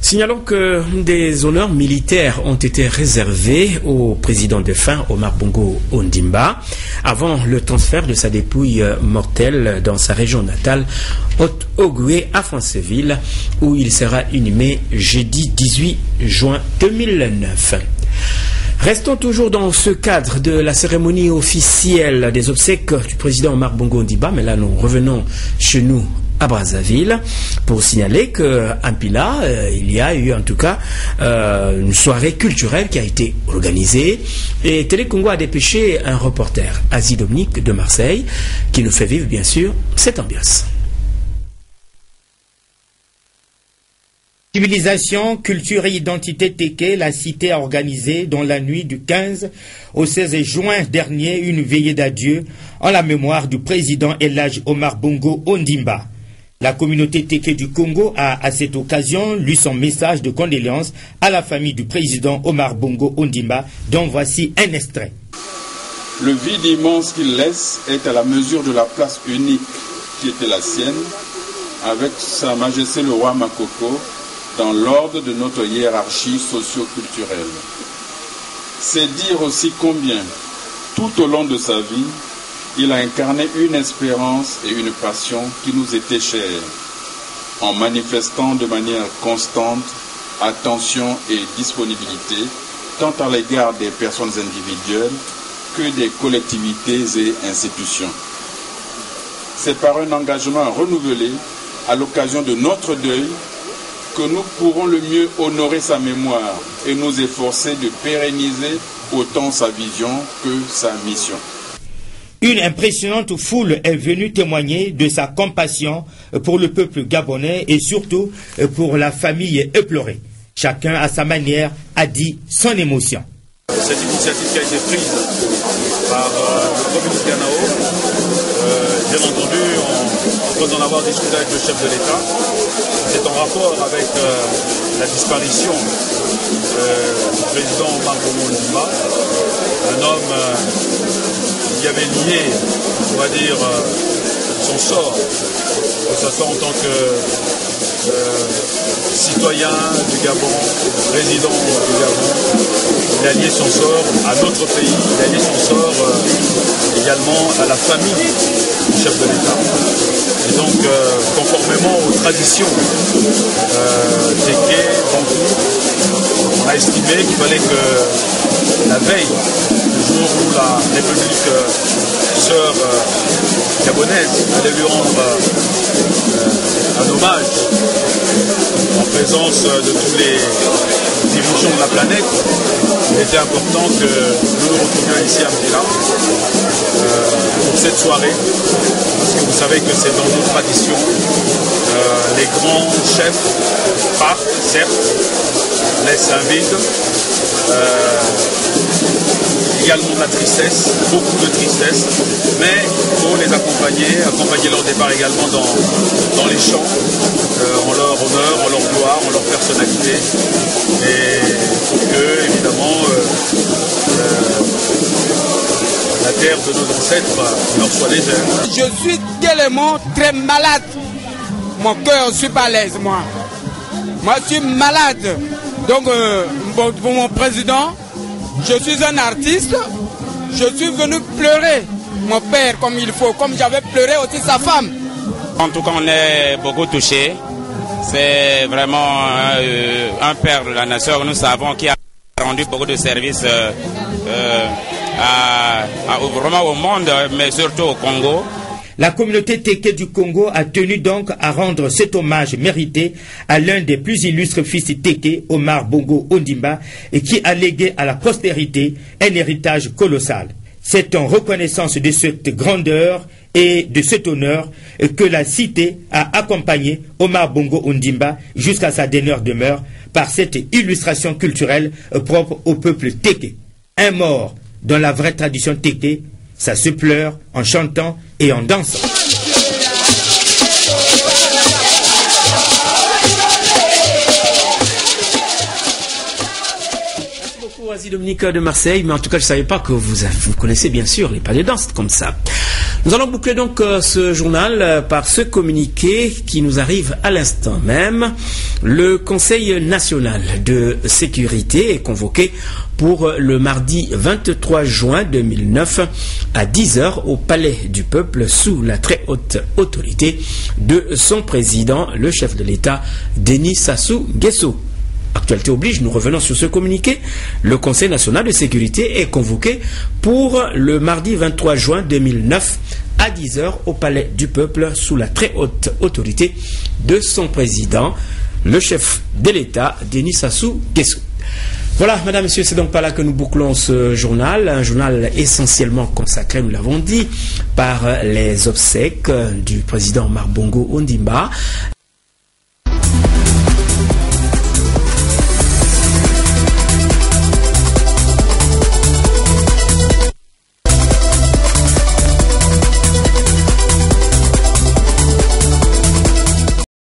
Signalons que des honneurs militaires ont été réservés au président défunt Omar Bongo Ondimba avant le transfert de sa dépouille mortelle dans sa région natale, Haute-Ogooué à Franceville, où il sera inhumé jeudi 18 juin 2009. Restons toujours dans ce cadre de la cérémonie officielle des obsèques du président Omar Bongo Ondimba, mais là nous revenons chez nous à Brazzaville pour signaler qu'à Mpila, il y a eu en tout cas une soirée culturelle qui a été organisée et Télé Congo a dépêché un reporter, Asie Dominique de Marseille, qui nous fait vivre bien sûr cette ambiance. Civilisation, culture et identité Téké, la cité a organisé dans la nuit du 15 au 16 juin dernier une veillée d'adieu en la mémoire du président El Hadj Omar Bongo Ondimba. La communauté Téké du Congo a à cette occasion lu son message de condoléances à la famille du président Omar Bongo Ondimba, dont voici un extrait. Le vide immense qu'il laisse est à la mesure de la place unique qui était la sienne, avec Sa Majesté le roi Makoko, dans l'ordre de notre hiérarchie socio-culturelle. C'est dire aussi combien, tout au long de sa vie, il a incarné une espérance et une passion qui nous étaient chères, en manifestant de manière constante attention et disponibilité, tant à l'égard des personnes individuelles que des collectivités et institutions. C'est par un engagement renouvelé, à l'occasion de notre deuil, que nous pourrons le mieux honorer sa mémoire et nous efforcer de pérenniser autant sa vision que sa mission. Une impressionnante foule est venue témoigner de sa compassion pour le peuple gabonais et surtout pour la famille éplorée. Chacun, à sa manière, a dit son émotion. Cette initiative qui a été prise par le communiqué Anao, bien entendu, après en avoir discuté avec le chef de l'État, c'est en rapport avec la disparition du président Omar Bongo Ondimba, un homme qui avait lié, on va dire, son sort, que ce soit en tant que citoyen du Gabon, résident du Gabon. Il a lié son sort à notre pays, il a lié son sort également à la famille du chef de l'État. Et donc, conformément aux traditions Téké, Bantou, on a estimé qu'il fallait que la veille, le jour où la République sœur gabonaise allait lui rendre un hommage en présence de tous les dirigeants de la planète, il était important que nous nous retrouvions ici à Mpila pour cette soirée, parce que vous savez que c'est dans nos traditions, les grands chefs partent, certes, laissent un vide, également de la tristesse, beaucoup de tristesse, mais il faut les accompagner leur départ également dans les champs, en leur honneur, en leur gloire, en leur personnalité, et pour que, évidemment, la terre de nos ancêtres leur soit légère. Je suis tellement très malade, mon cœur ne suis pas à l'aise, moi. Moi, je suis malade, donc pour mon président, je suis un artiste, je suis venu pleurer mon père comme il faut, comme j'avais pleuré aussi sa femme. En tout cas, on est beaucoup touchés. C'est vraiment un père de la nation, nous savons, qui a rendu beaucoup de services vraiment au monde, mais surtout au Congo. La communauté Téké du Congo a tenu donc à rendre cet hommage mérité à l'un des plus illustres fils Téké, Omar Bongo Ondimba, et qui a légué à la postérité un héritage colossal. C'est en reconnaissance de cette grandeur et de cet honneur que la cité a accompagné Omar Bongo Ondimba jusqu'à sa dernière demeure par cette illustration culturelle propre au peuple Téké. Un mort dans la vraie tradition Téké, ça se pleure en chantant et en dansant. Merci beaucoup, Asie Dominique de Marseille. Mais en tout cas, je ne savais pas que vous connaissez bien sûr les pas de danse comme ça. Nous allons boucler donc ce journal par ce communiqué qui nous arrive à l'instant même. Le Conseil national de sécurité est convoqué pour le mardi 23 juin 2009 à 10h au Palais du Peuple sous la très haute autorité de son président, le chef de l'État, Denis Sassou Nguesso. Actualité oblige, nous revenons sur ce communiqué. Le Conseil national de sécurité est convoqué pour le mardi 23 juin 2009 à 10h au Palais du Peuple sous la très haute autorité de son président, le chef de l'État, Denis Sassou Nguesso. Voilà, madame, monsieur, c'est donc par là que nous bouclons ce journal, un journal essentiellement consacré, nous l'avons dit, par les obsèques du président Omar Bongo Ondimba.